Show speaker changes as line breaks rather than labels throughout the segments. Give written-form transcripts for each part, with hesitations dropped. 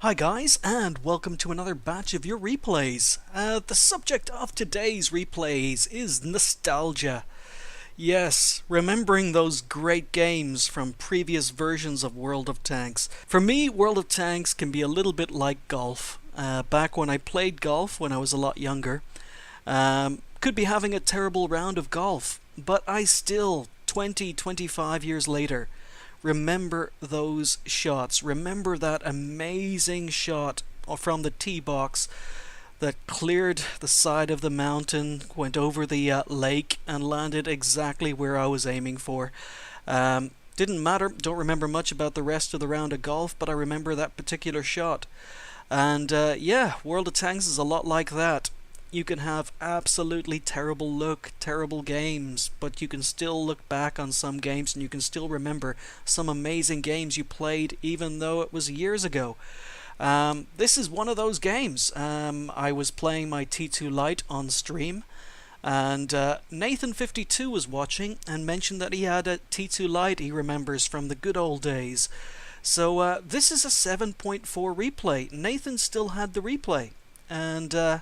Hi guys, and welcome to another batch of your replays. The subject of today's replays is nostalgia. Yes, remembering those great games from previous versions of World of Tanks. For me, World of Tanks can be a little bit like golf. Back when I played golf when I was a lot younger, could be having a terrible round of golf, but I still, 25 years later, remember those shots. Remember that amazing shot from the tee box that cleared the side of the mountain, went over the lake, and landed exactly where I was aiming for. Didn't matter, don't remember much about the rest of the round of golf, but I remember that particular shot. And yeah, World of Tanks is a lot like that. You can have absolutely terrible luck, terrible games, but you can still look back on some games and you can still remember some amazing games you played even though it was years ago. This is one of those games. I was playing my T2 Lite on stream, and Nathan52 was watching and mentioned that he had a T2 Lite he remembers from the good old days. So this is a 7.4 replay. Nathan still had the replay, and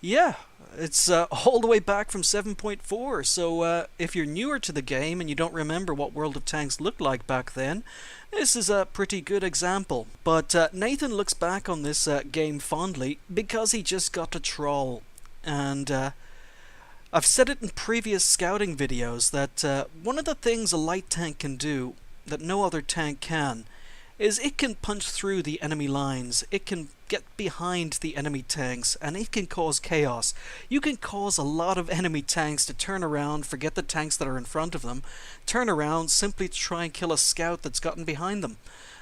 yeah, it's all the way back from 7.4, so if you're newer to the game and you don't remember what World of Tanks looked like back then, this is a pretty good example. But Nathan looks back on this game fondly because he just got to troll. And I've said it in previous scouting videos that one of the things a light tank can do that no other tank can is it can punch through the enemy lines, it can get behind the enemy tanks, and it can cause chaos. You can cause a lot of enemy tanks to turn around, forget the tanks that are in front of them, turn around simply to try and kill a scout that's gotten behind them.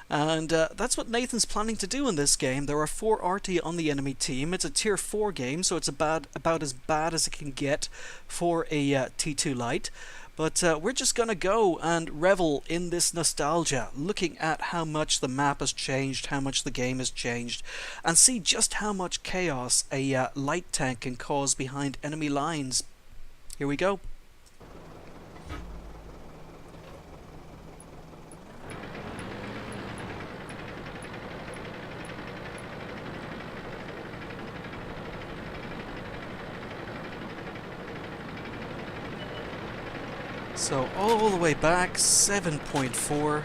And that's what Nathan's planning to do in this game. There are 4 RT on the enemy team. It's a tier 4 game, so it's about as bad as it can get for a T2 Lite. But we're just going to go and revel in this nostalgia, looking at how much the map has changed, how much the game has changed, and see just how much chaos a light tank can cause behind enemy lines. Here we go. So all the way back, 7.4.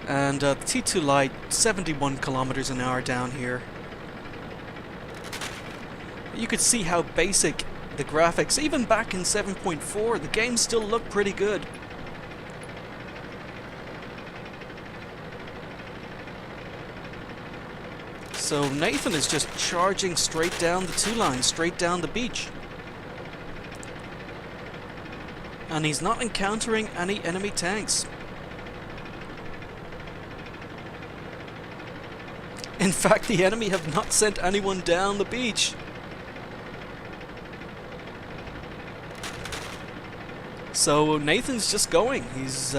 And the T2 Lite, 71 kilometers an hour down here. You could see how basic the graphics, even back in 7.4, the game still looked pretty good. So Nathan is just charging straight down the 2 lines, straight down the beach. And he's not encountering any enemy tanks. In fact, the enemy have not sent anyone down the beach. So Nathan's just going. He's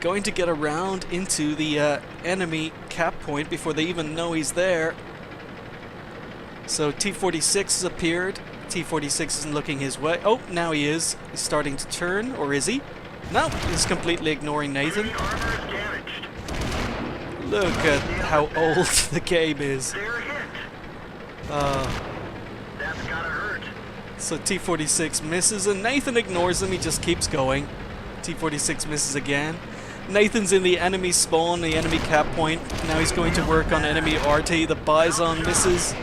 going to get around into the enemy cap point before they even know he's there. So T46 has appeared. T46 isn't looking his way. Oh, now he is. He's starting to turn, or is he? No, he's completely ignoring Nathan. Look at how old the game is. So T46 misses and Nathan ignores him. He just keeps going. T46 misses again. Nathan's in the enemy spawn, the enemy cap point. Now he's going to work on enemy RT. The Bison misses.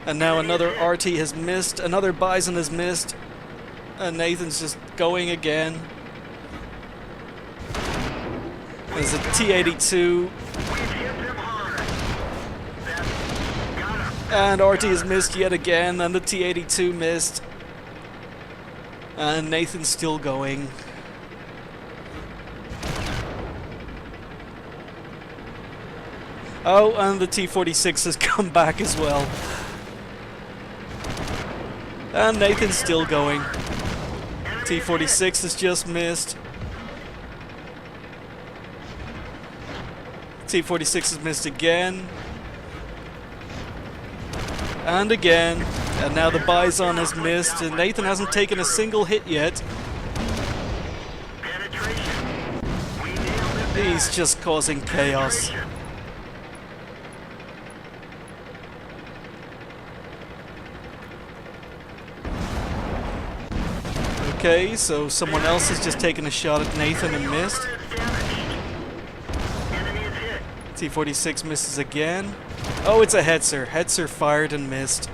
And now another RT has missed. Another Bison has missed. And Nathan's just going again. There's a T82. And RT has missed yet again. And the T82 missed. And Nathan's still going. Oh, and the T46 has come back as well. And Nathan's still going. T46 has just missed. T46 has missed again. And again. And now the Bison has missed, and Nathan hasn't taken a single hit yet. He's just causing chaos. Okay, so someone else has just taken a shot at Nathan and missed. T46 misses again. Oh, it's a Hetzer. Hetzer fired and missed.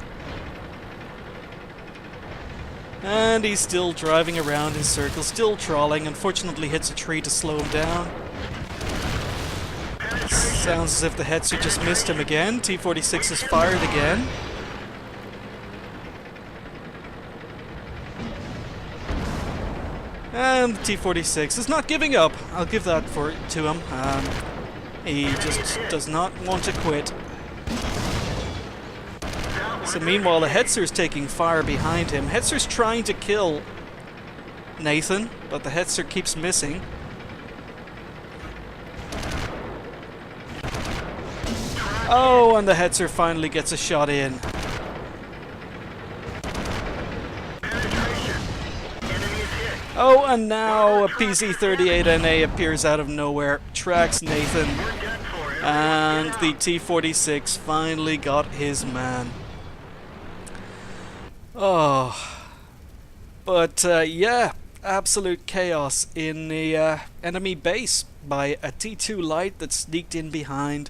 And he's still driving around in circles, still trawling. Unfortunately hits a tree to slow him down. Sounds as if the Hetzer just missed him again. T46 is fired again. And the T46 is not giving up. I'll give that to him. He just does not want to quit. So meanwhile, the Hetzer's taking fire behind him. Hetzer's trying to kill Nathan, but the Hetzer keeps missing. Oh, and the Hetzer finally gets a shot in. Oh, and now a PZ38NA appears out of nowhere, tracks Nathan, and the T46 finally got his man. Oh, but yeah, absolute chaos in the enemy base by a T2 light that sneaked in behind.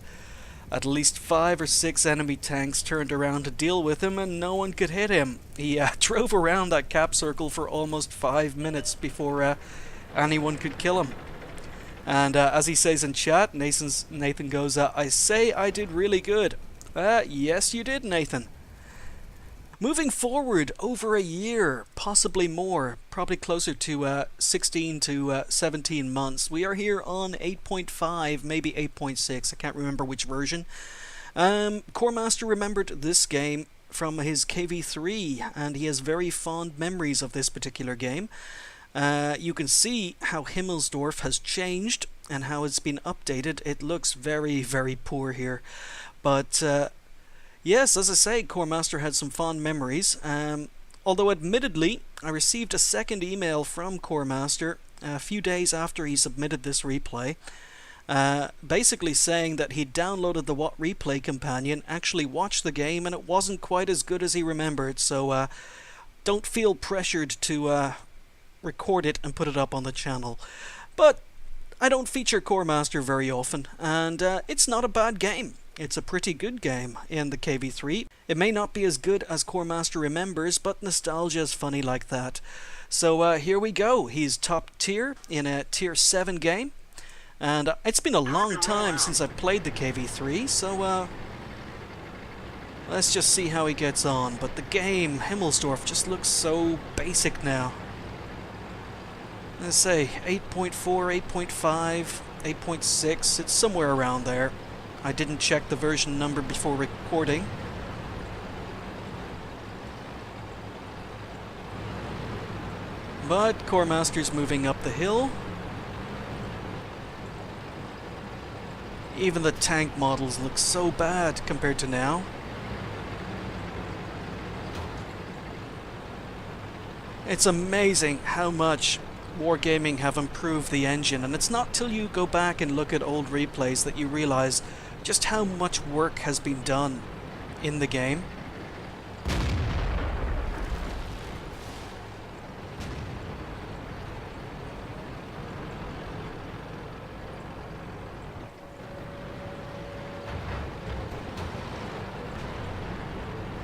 At least 5 or 6 enemy tanks turned around to deal with him, and no one could hit him. He drove around that cap circle for almost 5 minutes before anyone could kill him. And as he says in chat, Nathan goes, I say I did really good. Yes you did, Nathan. Moving forward over a year, possibly more, probably closer to 16 to 17 months, we are here on 8.5, maybe 8.6, I can't remember which version. Coremaster remembered this game from his KV3, and he has very fond memories of this particular game. You can see how Himmelsdorf has changed and how it's been updated. It looks very, very poor here, but yes, as I say, Coremaster had some fond memories, although admittedly I received a second email from Coremaster a few days after he submitted this replay, basically saying that he'd downloaded the What Replay companion, actually watched the game, and it wasn't quite as good as he remembered, so don't feel pressured to record it and put it up on the channel. But I don't feature Coremaster very often, and it's not a bad game. It's a pretty good game in the KV3. It may not be as good as Coremaster remembers, but nostalgia is funny like that. So here we go. He's top tier in a tier 7 game. And it's been a long time since I've played the KV3, so let's just see how he gets on. But the game, Himmelsdorf, just looks so basic now. Let's say 8.4, 8.5, 8.6, it's somewhere around there. I didn't check the version number before recording. But Coremaster's moving up the hill. Even the tank models look so bad compared to now. It's amazing how much Wargaming have improved the engine, and it's not till you go back and look at old replays that you realize just how much work has been done in the game.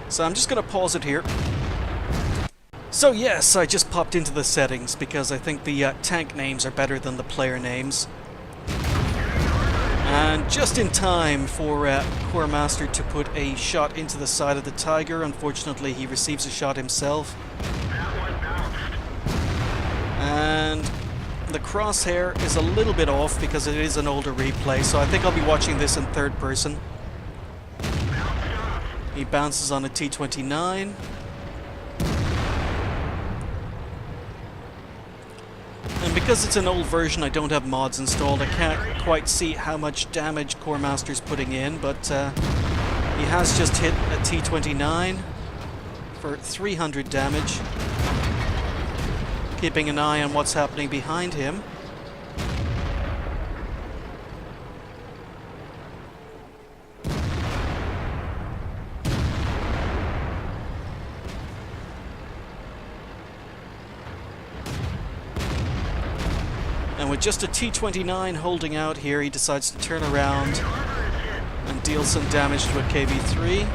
So I'm just going to pause it here. So yes, I just popped into the settings because I think the tank names are better than the player names. And just in time for Coremaster to put a shot into the side of the Tiger. Unfortunately, he receives a shot himself. And the crosshair is a little bit off because it is an older replay, so I think I'll be watching this in third person. He bounces on a T29. And because it's an old version, I don't have mods installed. I can't quite see how much damage Coremaster's putting in, but he has just hit a T29. for 300 damage. Keeping an eye on what's happening behind him. And with just a T-29 holding out here, he decides to turn around and deal some damage to a KV3.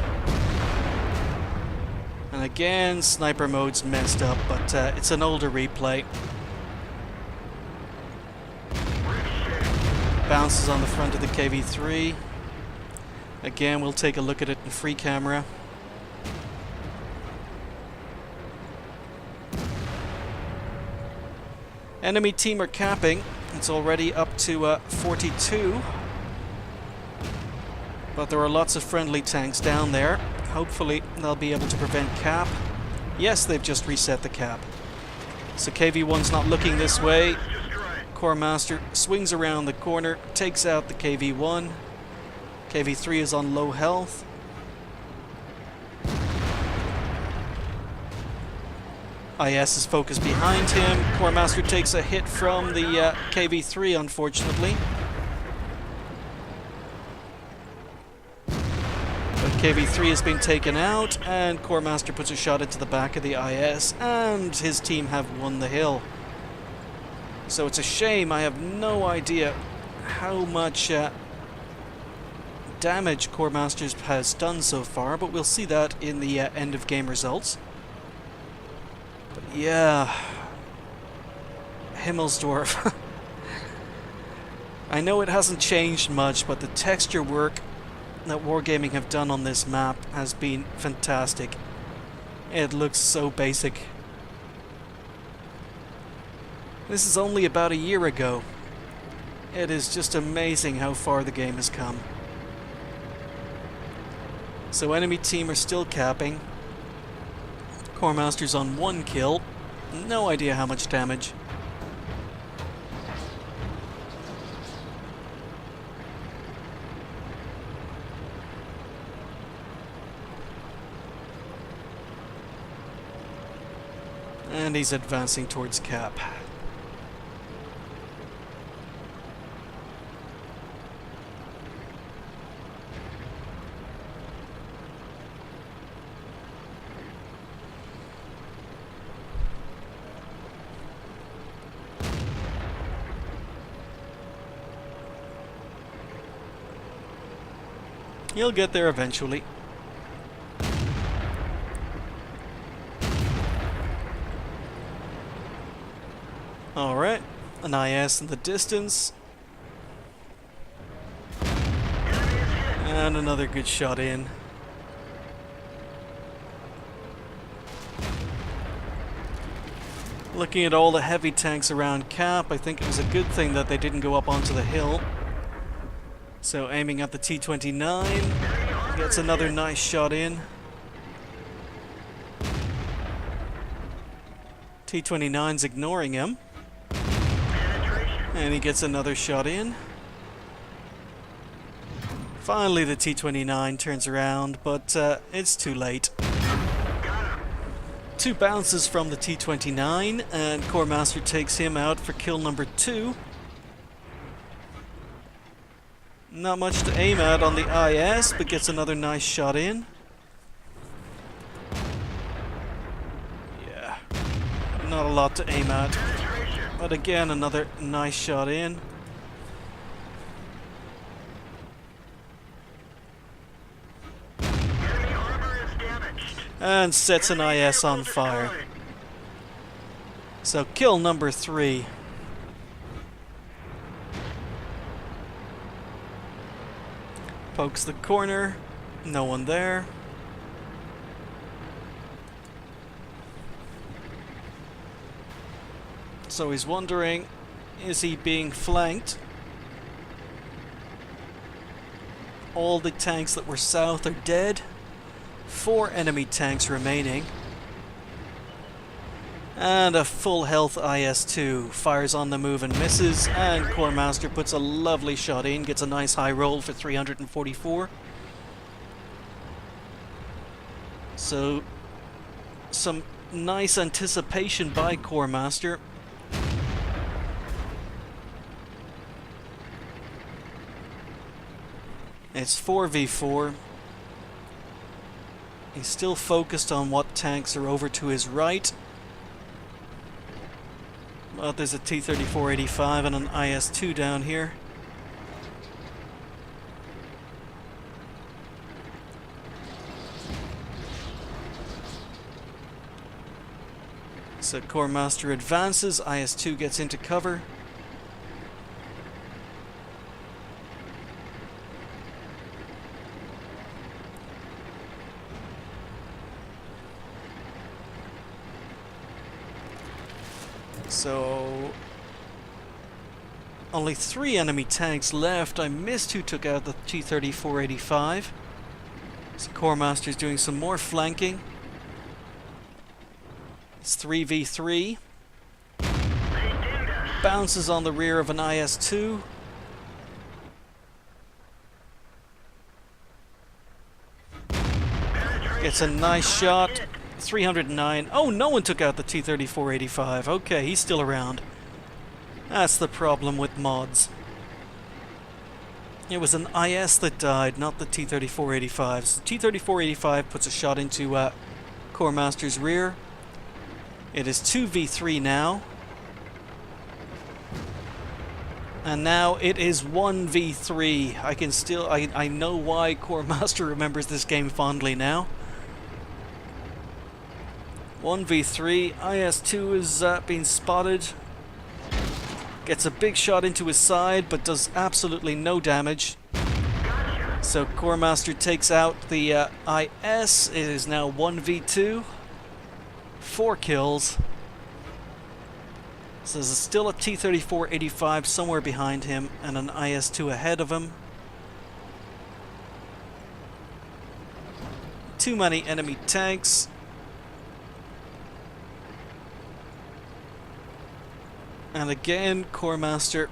And again, sniper mode's messed up, but it's an older replay. Bounces on the front of the KV3. Again, we'll take a look at it in free camera. Enemy team are capping. It's already up to 42. But there are lots of friendly tanks down there. Hopefully they'll be able to prevent cap. Yes, they've just reset the cap. So KV1's not looking this way. Coremaster swings around the corner, takes out the KV1. KV3 is on low health. IS is focused behind him. Coremaster takes a hit from the KV3, unfortunately. But KV3 has been taken out, and Coremaster puts a shot into the back of the IS, and his team have won the hill. So it's a shame. I have no idea how much damage Coremaster has done so far, but we'll see that in the end of game results. But yeah, Himmelsdorf. I know it hasn't changed much, but the texture work that Wargaming have done on this map has been fantastic. It looks so basic. This is only about a year ago. It is just amazing how far the game has come. So enemy team are still capping. Coremaster's on 1 kill. No idea how much damage. And he's advancing towards cap. He'll get there eventually. Alright, an IS in the distance. And another good shot in. Looking at all the heavy tanks around cap, I think it was a good thing that they didn't go up onto the hill. So aiming at the T-29, gets another nice shot in. T-29's ignoring him. And he gets another shot in. Finally the T-29 turns around, but it's too late. 2 bounces from the T-29, and Coremaster takes him out for kill number 2. Not much to aim at on the IS, but gets another nice shot in. Yeah, not a lot to aim at. But again, another nice shot in. And sets an IS on fire. So kill number 3. Pokes the corner, no one there. So he's wondering, is he being flanked? All the tanks that were south are dead. 4 enemy tanks remaining. And a full health IS-2 fires on the move and misses, and Coremaster puts a lovely shot in, gets a nice high roll for 344. So some nice anticipation by Coremaster. It's 4v4. He's still focused on what tanks are over to his right. Well, there's a T-34-85 and an IS-2 down here. So Coremaster advances, IS-2 gets into cover. So only 3 enemy tanks left. I missed who took out the T-34-85. So Coremaster's doing some more flanking. It's 3v3. Bounces on the rear of an IS-2. Gets a nice shot. 309. Oh, no one took out the T-34-85. Okay, he's still around. That's the problem with mods. It was an IS that died, not the T-34-85. So T-34-85 puts a shot into Coremaster's rear. It is 2v3 now. And now it is 1v3. I know why Coremaster remembers this game fondly now. 1v3, IS-2 is being spotted. Gets a big shot into his side, but does absolutely no damage. So Coremaster takes out the IS. It is now 1v2. 4 kills. So there's still a T-34-85 somewhere behind him, and an IS-2 ahead of him. Too many enemy tanks. And again, Coremaster,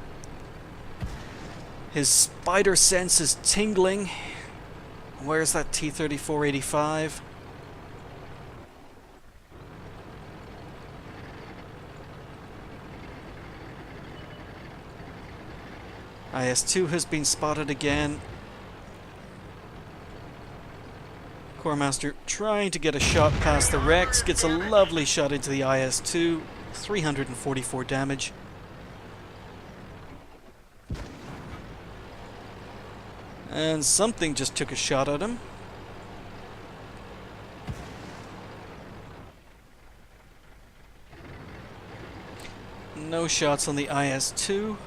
his spider sense is tingling. Where's that T-34-85? IS-2 has been spotted again. Coremaster trying to get a shot past the Rex, gets a lovely shot into the IS-2. 344 damage. And something just took a shot at him. No shots on the IS-2.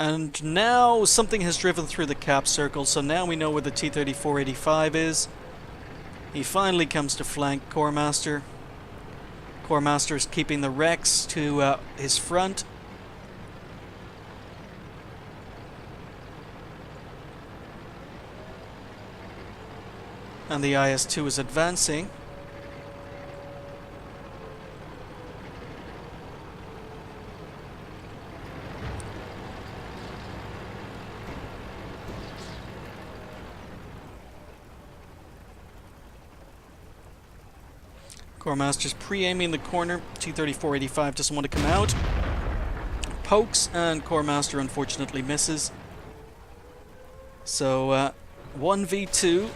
And now something has driven through the cap circle, so now we know where the T-34-85 is. He finally comes to flank Coremaster. Coremaster is keeping the Rex to his front. And the IS-2 is advancing. Coremaster's pre-aiming the corner. T-34-85 doesn't want to come out. Pokes, and Coremaster unfortunately misses. So, 1v2.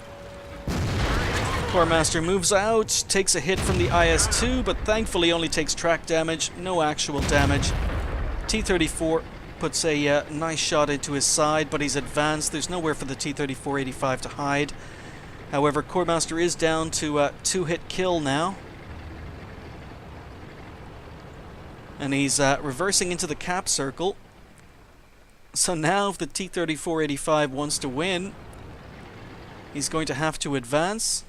Coremaster moves out, takes a hit from the IS-2, but thankfully only takes track damage, no actual damage. T-34 puts a nice shot into his side, but he's advanced. There's nowhere for the T-34-85 to hide. However, Coremaster is down to a 2-hit kill now. And he's reversing into the cap circle. So now if the T-34-85 wants to win, he's going to have to advance.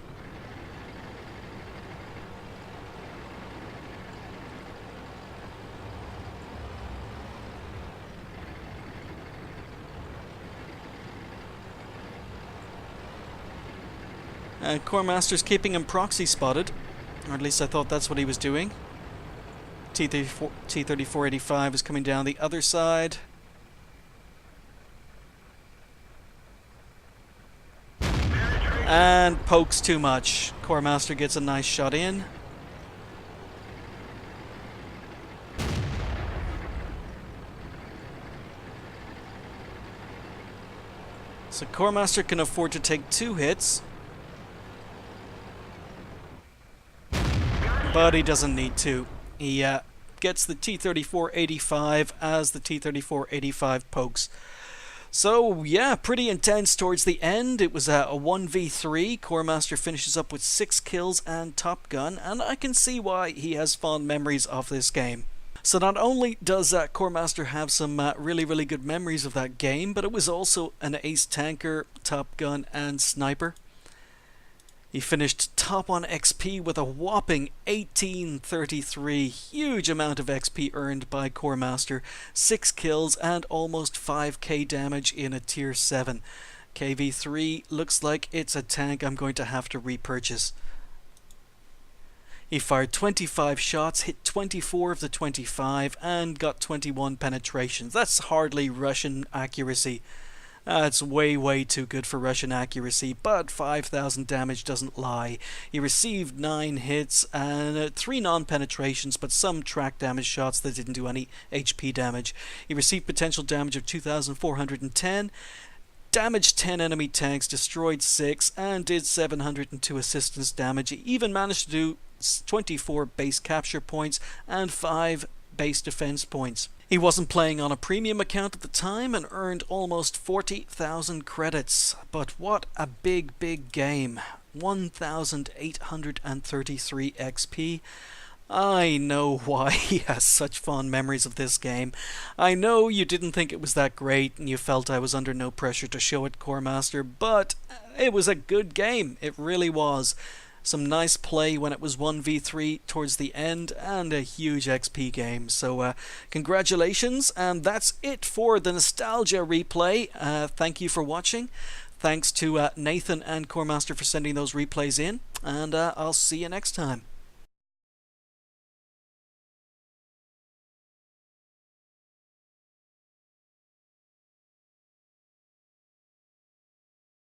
Coremaster's keeping him proxy spotted, or at least I thought that's what he was doing. T-34-85 is coming down the other side. And pokes too much. Coremaster gets a nice shot in. So Coremaster can afford to take 2 hits. But he doesn't need to. He gets the T-34-85 as the T-34-85 pokes. So, yeah, pretty intense towards the end. It was a 1v3. Coremaster finishes up with 6 kills and Top Gun, and I can see why he has fond memories of this game. So not only does Coremaster have some really, really good memories of that game, but it was also an ace tanker, Top Gun, and sniper. He finished top on XP with a whopping 1833, huge amount of XP earned by Coremaster, 6 kills and almost 5k damage in a tier 7. KV3 looks like it's a tank I'm going to have to repurchase. He fired 25 shots, hit 24 of the 25 and got 21 penetrations. That's hardly Russian accuracy. It's way too good for Russian accuracy, but 5,000 damage doesn't lie. He received 9 hits and 3 non-penetrations, but some track damage shots that didn't do any HP damage. He received potential damage of 2,410, damaged 10 enemy tanks, destroyed 6, and did 702 assistance damage. He even managed to do 24 base capture points and 5 base defense points. He wasn't playing on a premium account at the time and earned almost 40,000 credits. But what a big game. 1,833 XP. I know why he has such fond memories of this game. I know you didn't think it was that great and you felt I was under no pressure to show it, Coremaster, but it was a good game. It really was. Some nice play when it was 1v3 towards the end, and a huge XP game. So congratulations, and that's it for the Nostalgia replay. Thank you for watching. Thanks to Nathan and Coremaster for sending those replays in, and I'll see you next time.